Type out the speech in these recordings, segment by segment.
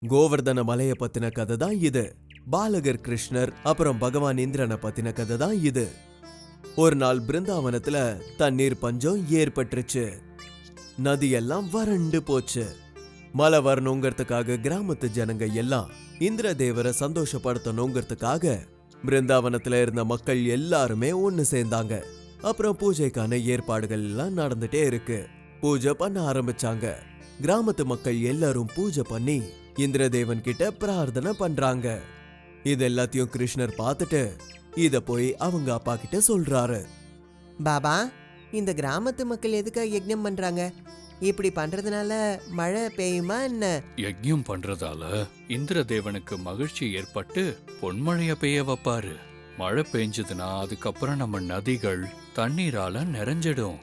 கோவர்தன மலைய பத்தின கதை தான் இது. பாலகர் கிருஷ்ணர் அப்புறம் பகவான் இந்திரனை பத்தின கதை தான் இது. ஒரு நாள் பிருந்தாவனத்துல தண்ணீர் பஞ்சம் ஏற்பட்டுருச்சு. நதியெல்லாம் வறண்டு போச்சு. மழை வரணுங்கிறதுக்காக கிராமத்து ஜனங்க எல்லாம் இந்திர தேவரை சந்தோஷப்படுத்தணுங்கிறதுக்காக பிருந்தாவனத்துல இருந்த மக்கள் எல்லாருமே ஒண்ணு சேர்ந்தாங்க. அப்புறம் பூஜைக்கான ஏற்பாடுகள் எல்லாம் நடந்துட்டே இருக்கு. பூஜை பண்ண ஆரம்பிச்சாங்க. கிராமத்து மக்கள் எல்லாரும் பூஜை பண்ணி இந்திரதேவன் கிட்ட பிரார்த்தனை பண்றாங்க. இது எல்லாத்தையும் கிருஷ்ணர் பார்த்துட்டு இத போய் அவங்க அப்பா கிட்ட சொல்றாரு. பாபா, இந்த கிராமத்து மக்கள் எதுக்காக யஜ்ஞம் பண்றாங்க? இப்படி பண்றதுனால மழை பெய்யுமா என்ன? யஜ்ஞம் பண்றதால இந்திரதேவனுக்கு மகிழ்ச்சி ஏற்பட்டு பொன்மழைய பெய்ய வைப்பாரு. மழை பெஞ்சதுன்னா அதுக்கப்புறம் நம்ம நதிகள் தண்ணீரால நிறைஞ்சிடும்.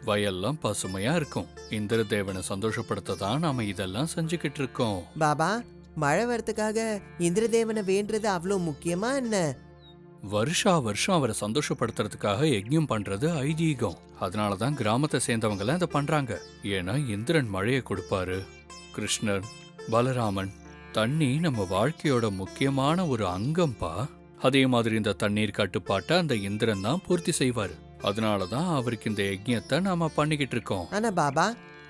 வயல்லாம் பசுமையா இருக்கும். இந்திரதேவனை சந்தோஷப்படுத்த தான் நாம இதெல்லாம் செஞ்சுக்கிட்டு இருக்கோம். பாபா, மழை வரதுக்காக இந்திரதேவனை வேண்டது அவ்வளோ முக்கியமா என்ன? வருஷா வருஷம் அவரை சந்தோஷப்படுத்துறதுக்காக யஜ்ஞம் பண்றது ஐதீகம். அதனாலதான் கிராமத்தை சேர்ந்தவங்க எல்லாம் இதை பண்றாங்க. ஏன்னா இந்திரன் மழையை கொடுப்பாரு. கிருஷ்ணர், பலராமன், தண்ணி நம்ம வாழ்க்கையோட முக்கியமான ஒரு அங்கம்பா. அதே மாதிரி இந்த தண்ணீர் கட்டுப்பாட்டை அந்த இந்திரன் தான் பூர்த்தி செய்வாரு. அதனாலதான் அவருக்கு இந்த யஜ்ஞத்தை நாம பண்ணிக்கிட்டு இருக்கோம். ஆனா பாபா,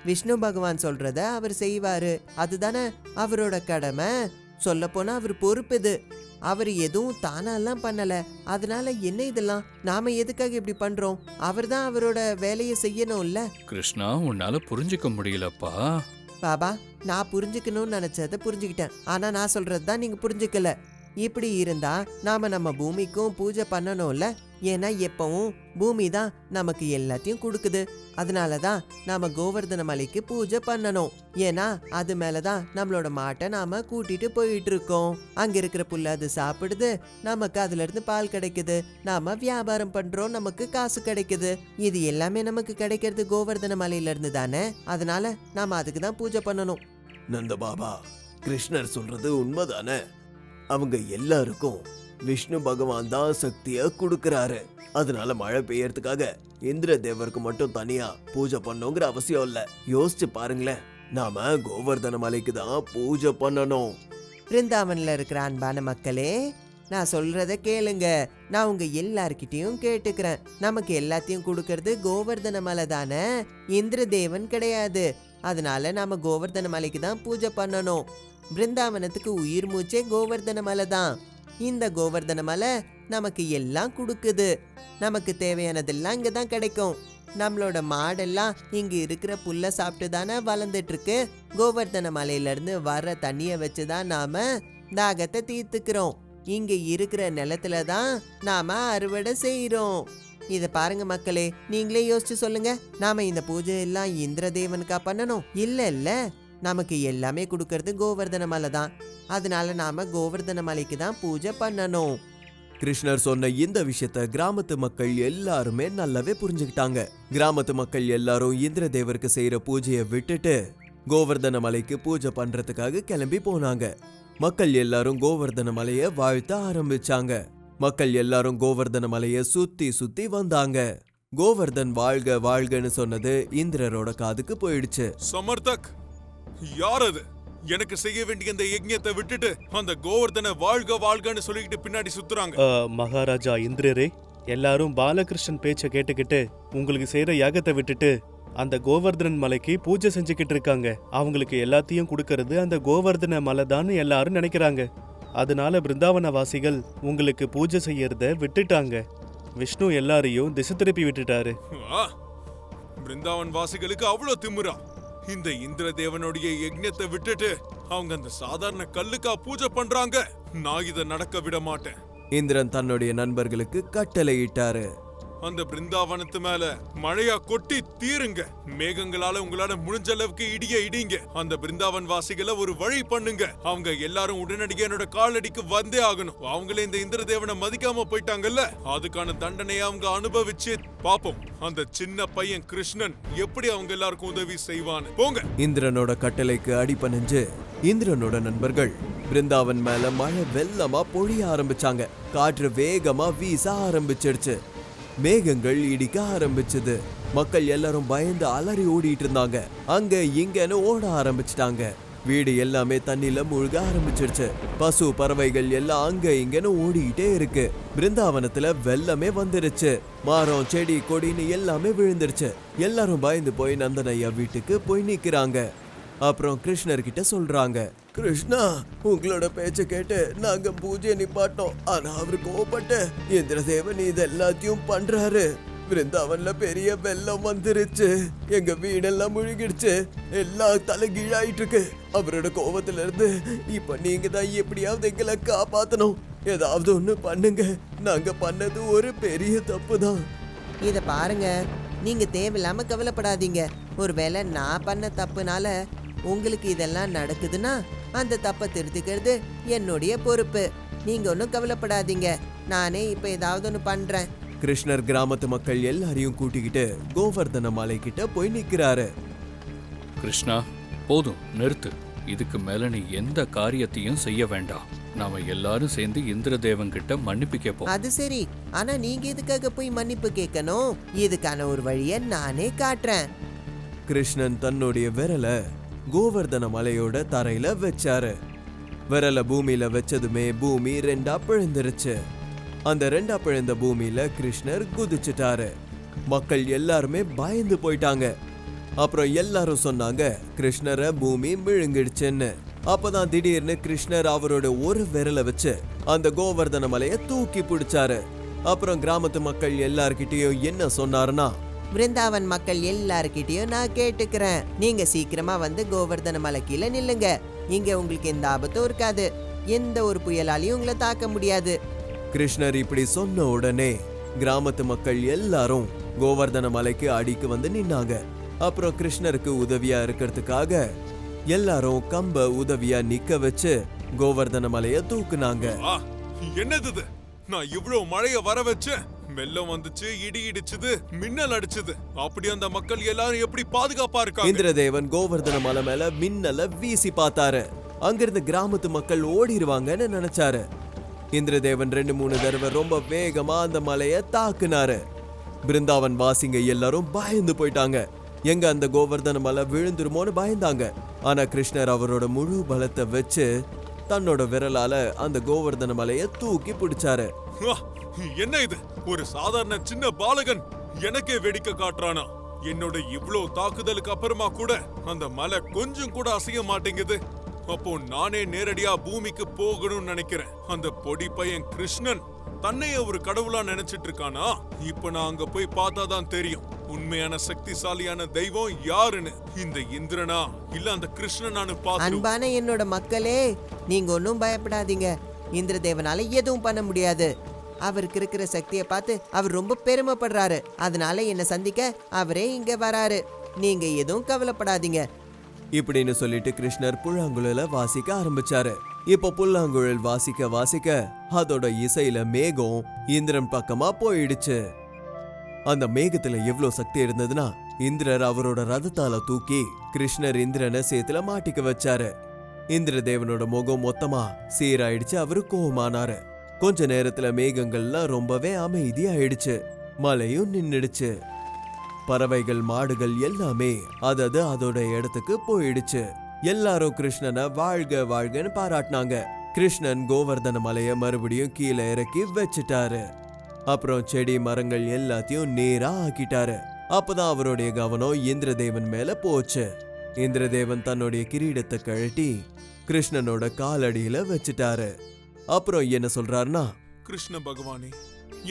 விஷ்ணு பகவான் சொல்றத அவர் செய்வாரு. அதுதானே அவரோட கடமை. சொல்ல போனா அவர் பொறுப்பு இது. அவர் எதுவும் தானாலாம் பண்ணல. அதனால என்ன இதெல்லாம்? நாம எதுக்காக இப்படி பண்றோம்? அவர் தான் அவரோட வேலையை செய்யணும்ல. கிருஷ்ணா, உன்னால புரிஞ்சுக்க முடியலப்பா. பாபா, நான் புரிஞ்சுக்கணும்னு நினைச்சத புரிஞ்சுக்கிட்டேன். ஆனா நான் சொல்றதுதான் நீங்க புரிஞ்சுக்கல. இப்படி இருந்தா நாம நம்ம பூமிக்கும் பூஜை பண்ணணும்ல. ஏன்னா எப்பவும் பூமி தான் நமக்கு எல்லாத்தையும் கொடுக்குது. அதனாலதான் நாம கோவர்தன மலைக்கு பூஜை பண்ணணும். ஏன்னா அது மேலதான் நம்மளோட மாட்டை நாம கூட்டிட்டு போயிட்டு இருக்கோம். அங்க இருக்கிற புல்ல அது சாப்பிடுது. நமக்கு அதுல இருந்து பால் கிடைக்குது. நாம வியாபாரம் பண்றோம், நமக்கு காசு கிடைக்குது. இது எல்லாமே நமக்கு கிடைக்கிறது கோவர்தன மலையில இருந்து தானே. அதனால நாம அதுக்கு தான் பூஜை பண்ணணும். நந்த பாபா, கிருஷ்ணர் சொல்றது உண்மைதானே? அவங்க எல்லாருக்கும் விஷ்ணு பகவான் தான் சக்திய கொடுக்கறாரு. அதனால மழை பெய்யறதுக்காக இந்திர தேவருக்கு மட்டும் தனியா பூஜை பண்ணுங்கிற அவசியம் இல்ல. யோசிச்சு பாருங்களேன், நாம கோவர்தன மலைக்கு தான் பூஜை பண்ணணும். பிருந்தாவன்ல இருக்கிற அன்பான மக்களே, நான் சொல்றத கேளுங்க. நான் உங்க எல்லார்கிட்டயும் கேட்டுக்கிறேன். நமக்கு எல்லாத்தையும் கொடுக்கறது கோவர்தன மலை தானே, இந்திர தேவன் கிடையாது. அதனால நாம கோவர்தன மலைக்கு தான் பூஜை பண்ணணும். பிருந்தாவனத்துக்கு உயிர் மூச்சே கோவர்தன மலை தான். இந்த கோவர்தன மலை நமக்கு எல்லாம் கொடுக்குது. நமக்கு தேவையானதெல்லாம் இங்க தான் கிடைக்கும். நம்மளோட மாடெல்லாம் இங்க இருக்கிற புல்ல சாப்பிட்டு தானே வளர்ந்துட்டு இருக்கு. கோவர்தன மலையில இருந்து வர்ற தண்ணிய வச்சுதான் நாம தாகத்தை தீர்த்துக்கிறோம். இங்க இருக்கிற நிலத்துல தான் நாம அறுவடை செய்யறோம். இத பாருங்க மக்களே, நீங்களே யோசிச்சு சொல்லுங்க. நாம இந்த பூஜை எல்லாம் இந்திரதேவனுக்கா பண்ணணும்? இல்ல, நமக்கு எல்லாமே கொடுக்கறது கோவர்தன மலை தான். அதனால நாம கோவர்தன மலைக்கு தான் பூஜை பண்ணணும். கிருஷ்ணர் சொன்ன இந்த விஷயத்த கிராமத்து மக்கள் எல்லாருமே நல்லாவே புரிஞ்சுக்கிட்டாங்க. கிராமத்து மக்கள் எல்லாரும் இந்திர தேவருக்கு செய்யற பூஜையை விட்டுட்டு கோவர்தன மலைக்கு பூஜை பண்றதுக்காக கிளம்பி போனாங்க. மக்கள் எல்லாரும் கோவர்தன மலைய வாழ்த்த ஆரம்பிச்சாங்க. மக்கள் எல்லாரும் கோவர்தன மலைய சுத்தி சுத்தி வந்தாங்க. கோவர்தன் வாழ்க வாழ்கன்னு சொன்னது இந்திரரோட காதுக்கு போயிடுச்சு. சமர்த்தக், யார் அது? எனக்கு செய்ய வேண்டிய இந்த யஜ்ஞத்தை விட்டுட்டு அந்த கோவர்தன வாழ்க வாழ்கன்னு சொல்லிக்கிட்டு பின்னாடி சுத்துறாங்க. மகாராஜா இந்திரரே, எல்லாரும் பாலகிருஷ்ணன் பேச்ச கேட்டுக்கிட்டு உங்களுக்கு செய்யற யாகத்தை விட்டுட்டு அந்த கோவர்தனன் மலைக்கு பூஜை செஞ்சுக்கிட்டு இருக்காங்க. அவங்களுக்கு எல்லாத்தையும் கொடுக்கறது அந்த கோவர்தன மலை தான் எல்லாரும் நினைக்கிறாங்க. அதனால பிருந்தாவன வாசிகள் உங்களுக்கு பூஜை செய்யறத விட்டுட்டாங்க. விஷ்ணு எல்லாரையும் திசை திருப்பி விட்டுட்டாரு. பிருந்தாவன் வாசிகளுக்கு அவ்வளவு திமிரா? இந்த இந்திர தேவனுடைய யஜ்ஞத்தை விட்டுட்டு அவங்க அந்த சாதாரண கல்லுக்கா பூஜை பண்றாங்க. நான் இதை நடக்க விட மாட்டேன். இந்திரன் தன்னுடைய நண்பர்களுக்கு கட்டளையிட்டாரு. அந்த பிருந்தாவனத்து மேல மழையா கொட்டி தீருங்க. மேகங்களால உங்களால முடிஞ்ச அளவுக்கு இடிங்க. அந்த பிருந்தாவன் வாசிகளை ஒரு வழி பண்ணுங்க. அவங்க எல்லாரும் உடனடியாக என்னோட காலடிக்கு வந்தே ஆகணும். அவங்களே இந்த இந்திர தேவனை மதிக்காம போயிட்டாங்கல்ல, அதுக்கான தண்டனையை அவங்க அனுபவிச்சு பாப்போம். அந்த சின்ன பையன் கிருஷ்ணன் எப்படி அவங்க எல்லாருக்கும் உதவி செய்வான்னு. போங்க. இந்திரனோட கட்டளைக்கு அடிபணிஞ்சு இந்திரனோட நண்பர்கள் பிருந்தாவன் மேல மழை வெள்ளமா பொழிய ஆரம்பிச்சாங்க. காற்று வேகமா வீச ஆரம்பிச்சிடுச்சு. மேகங்கள் இடிக்க ஆரம்பிச்சது. மக்கள் எல்லாரும் பயந்து அலறி ஓடிட்டு இருந்தாங்க. அங்க இங்கன்னு ஓட ஆரம்பிச்சிட்டாங்க. வீடு எல்லாமே தண்ணில முழுக ஆரம்பிச்சிருச்சு. பசு பறவைகள் எல்லாம் அங்க இங்கன்னு ஓடிக்கிட்டே இருக்கு. பிருந்தாவனத்துல வெள்ளமே வந்துருச்சு. மரம் செடி கொடின்னு எல்லாமே விழுந்துருச்சு. எல்லாரும் பயந்து போய் நந்தனையா வீட்டுக்கு போய் நிக்கிறாங்க. அப்புறம் கிருஷ்ணர் கிட்ட சொல்றாங்க, கிருஷ்ணா, உங்களோட பேச்ச கேட்டு நாங்க பூஜையை நிப்பாட்டோம். ஆனா அவரு கோபப்பட்டு இந்திரதேவன் இது எல்லாத்தையும் பண்றாரு. பிருந்தாவன்ல பெரிய வெள்ளம் வந்துருச்சு. எங்க வீடெல்லாம் முழுகிடுச்சு. எல்லாம் தலைகீழாயிட்டு இருக்கு. அவரோட கோபத்துல இருந்து இப்ப நீங்க தான் எப்படியாவது எங்களை காப்பாத்தணும். ஏதாவது ஒண்ணு பண்ணுங்க. நாங்க பண்ணது ஒரு பெரிய தப்பு தான். இத பாருங்க, நீங்க தேவையில்லாம கவலைப்படாதீங்க. ஒருவேளை நான் பண்ண தப்புனால உங்களுக்கு இதெல்லாம் நடக்குதுன்னா அந்த தப்பை திருத்திக்கிறது என்னுடைய பொறுப்பு. நீங்க ஒன்றும் கவலைப்படாதீங்க. நானே இப்ப ஏதாவது ஒன்று பண்றேன். கிருஷ்ணர் கிராமத்து மக்கள் எல்லாரையும் கூட்டிக்கிட்டு கோவர்தன மலை கிட்ட போய் நிக்கிறாரு. கிருஷ்ணா, போதும், நிறுத்து. இதுக்கு மேல நீ எந்த காரியத்தையும் செய்ய வேண்டாம். நாம எல்லாரும் சேர்ந்து இந்திரதேவன் கிட்ட மன்னிப்பு கேட்போம். அது சரி, ஆனா நீங்க எதுக்காக போய் மன்னிப்பு கேட்கணும்? இதுக்கான ஒரு வழியை நானே காட்டுறேன். கிருஷ்ணன் தன்னுடைய விரலை கோவர்தன மலையோட தரையில வச்சாரு. விரல பூமியில வச்சதுமே பூமி ரெண்டா பிழந்துருச்சு. அந்த ரெண்டா பிழந்த பூமியில கிருஷ்ணர் குதிச்சுட்டாரு. மக்கள் எல்லாருமே பயந்து போயிட்டாங்க. அப்புறம் எல்லாரும் சொன்னாங்க, கிருஷ்ணரை பூமி விழுங்கிடுச்சுன்னு. அப்பதான் திடீர்னு கிருஷ்ணர் அவரோட ஒரு விரலை வச்சு அந்த கோவர்தன மலையை தூக்கி பிடிச்சாரு. அப்புறம் கிராமத்து மக்கள் எல்லார்கிட்டயும் என்ன சொன்னாருன்னா, பிருந்தாவன் மக்கள் எல்லார்கிட்டயும் நான் கேட்டுக்கிறேன், நீங்க சீக்கிரமா வந்து கோவர்தன மலை கீழே நில்லுங்க. இங்க உங்களுக்கு எந்த ஆபத்தும் இருக்காது. எந்த ஒரு புயலாலையும் உங்களை தாக்க முடியாது. கிருஷ்ணர் இப்படி சொன்ன உடனே கிராமத்து மக்கள் எல்லாரும் கோவர்தன மலைக்கு அடிக்கு வந்து நின்னாங்க. அப்புறம் கிருஷ்ணருக்கு உதவியா இருக்கிறதுக்காக எல்லாரும் கம்ப உதவியா நிக்க வச்சு கோவர்தன மலைய தூக்குனாங்க. என்னது இது? நான் இவ்வளவு மழைய வர வச்சேன். வெள்ளம் வந்துச்சு, இடி இடிச்சுது, மின்னல் அடிச்சுது. அப்படி அந்த மக்கள் எல்லாரும் எப்படி பாதுகாப்பா இருக்காங்க? இந்திரதேவன் கோவர்தன மலை மேல மின்னல வீசி பார்த்தாரு. அங்கிருந்து கிராமத்து மக்கள் ஓடிடுவாங்கன்னு நினைச்சாரு. இந்திரதேவன் 2-3 தடவை ரொம்ப வேகமா அந்த மலைய தாக்குனாரு. பிருந்தாவன் வாசிங்க எல்லாரும் பயந்து போயிட்டாங்க. எங்க அந்த கோவர்தன மலை விழுந்துருமோன்னு பயந்தாங்க. ஆனா கிருஷ்ணர் அவரோட முழு பலத்தை வச்சு தன்னோட விரலால அந்த கோவர்தன மலைய தூக்கி பிடிச்சாரு. என்ன இது? ஒரு சாதாரண சின்ன பாலகன் எனக்கே வேடிக்கை காட்டுறானா? என்னோட இவ்ளோ தாக்குதலுக்கு அப்புறமா கூட அந்த மலை கொஞ்சம் கூட அசைய மாட்டேங்குது. அப்போ நானே நேரடியா பூமிக்கு போகணும்னு நினைக்கிறேன். அந்த பொடி பையன் கிருஷ்ணன் தன்னையே ஒரு கடவுளா நினைச்சிட்டு இருக்கானா? இப்ப நான் அங்க போய் பார்த்தாதான் தெரியும் உண்மையான சக்திசாலியான தெய்வம் யாருன்னு. இந்த இந்திரனா இல்ல அந்த கிருஷ்ணனானு பார்த்து. அன்பான என்னோட மக்களே, நீங்க ஒன்னும் பயப்படாதீங்க. இந்திரதேவனால எதுவும் பண்ண முடியாது. அவருக்கு இருக்கிற சக்தியை பார்த்து அவர் ரொம்ப பெருமைப்படுறாரு. அதனால என்ன சந்திக்க அவரே இங்க வராரு. நீங்க எதுவும் கவலைப்படாதீங்க இப்படின்னு சொல்லிட்டு கிருஷ்ணர் புல்லாங்குழல வாசிக்க ஆரம்பிச்சாரு. இப்ப புல்லாங்குழல் வாசிக்க வாசிக்க அதோட இசையில மேகம் இந்திரன் பக்கமா போயிடுச்சு. அந்த மேகத்துல எவ்வளவு சக்தி இருந்ததுன்னா இந்திரர் அவரோட ரதத்தால தூக்கி கிருஷ்ணர் இந்திரனை சேத்துல மாட்டிக்க வச்சாரு. இந்திரதேவனோட முகம் மொத்தமா சீராயிடுச்சு. அவரு கோவமானாரு. கொஞ்ச நேரத்துல மேகங்கள்லாம் ரொம்பவே அமைதியாயிடுச்சு. மழையும் நின்னுடுச்சு. பறவைகள் மாடுகள் எல்லாமே அதோட இடத்துக்கு போயிடுச்சு. எல்லாரும் கிருஷ்ணனை வாழ்க வாழ்கன்னு பாராட்டினாங்க. கிருஷ்ணன் கோவர்தன மலைய மறுபடியும் கீழே இறக்கி வச்சுட்டாரு. அப்புறம் செடி மரங்கள் எல்லாத்தையும் நேரா ஆக்கிட்டாரு. அப்பதான் அவருடைய கவனம் இந்திரதேவன் மேல போச்சு. இந்திரதேவன் தன்னுடைய கிரீடத்தை கழட்டி கிருஷ்ணனோட காலடியில வச்சுட்டாரு. அப்புறம் என்ன சொல்றாருன்னா, கிருஷ்ண பகவானே,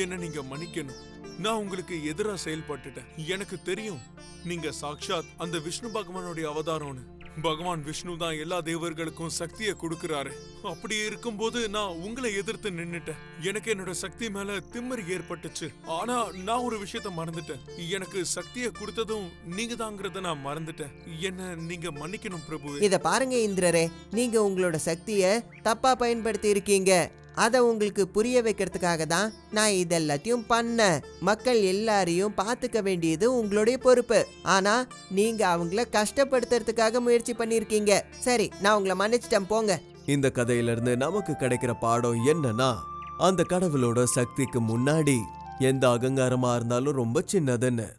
என்ன நீங்க மன்னிக்கணும். நான் உங்களுக்கு எதிரா செயல்பட்டுட்டேன். எனக்கு தெரியும் நீங்க சாக்ஷாத் அந்த விஷ்ணு பகவானுடைய அவதாரம்னு. பகவான் விஷ்ணு தான் எல்லா தேவர்களுக்கும் சக்தியை கொடுக்கறாரு. அப்படி இருக்கும்போது நான் உங்களை எதிர்த்து நின்னுட்டேன். எனக்கு என்னோட சக்தி மேல திமிரு ஏற்பட்டுச்சு. ஆனா நான் ஒரு விஷயத்த மறந்துட்டேன். எனக்கு சக்தியை கொடுத்ததும் நீங்க தாங்கிறத நான் மறந்துட்டேன். என்ன நீங்க மன்னிக்கணும் பிரபு. இத பாருங்க இந்திரரே, நீங்க உங்களோட சக்தியை தப்பா பயன்படுத்தி இருக்கீங்க. அதை உங்களுக்கு புரிய வைக்கிறதுக்காக தான் நான் இதெல்லாத்தையும் பண்ணேன். மக்கள் எல்லாரையும் பார்த்துக்க வேண்டியது உங்களுடைய பொறுப்பு. ஆனா நீங்க அவங்கள கஷ்டப்படுத்துறதுக்காக முயற்சி பண்ணிருக்கீங்க. சரி, நான் உங்களை மன்னிச்சிட்டேன், போங்க. இந்த கதையில இருந்து நமக்கு கிடைக்கிற பாடம் என்னன்னா, அந்த கடவுளோட சக்திக்கு முன்னாடி எந்த அகங்காரமா இருந்தாலும் ரொம்ப சின்னதுன்னு.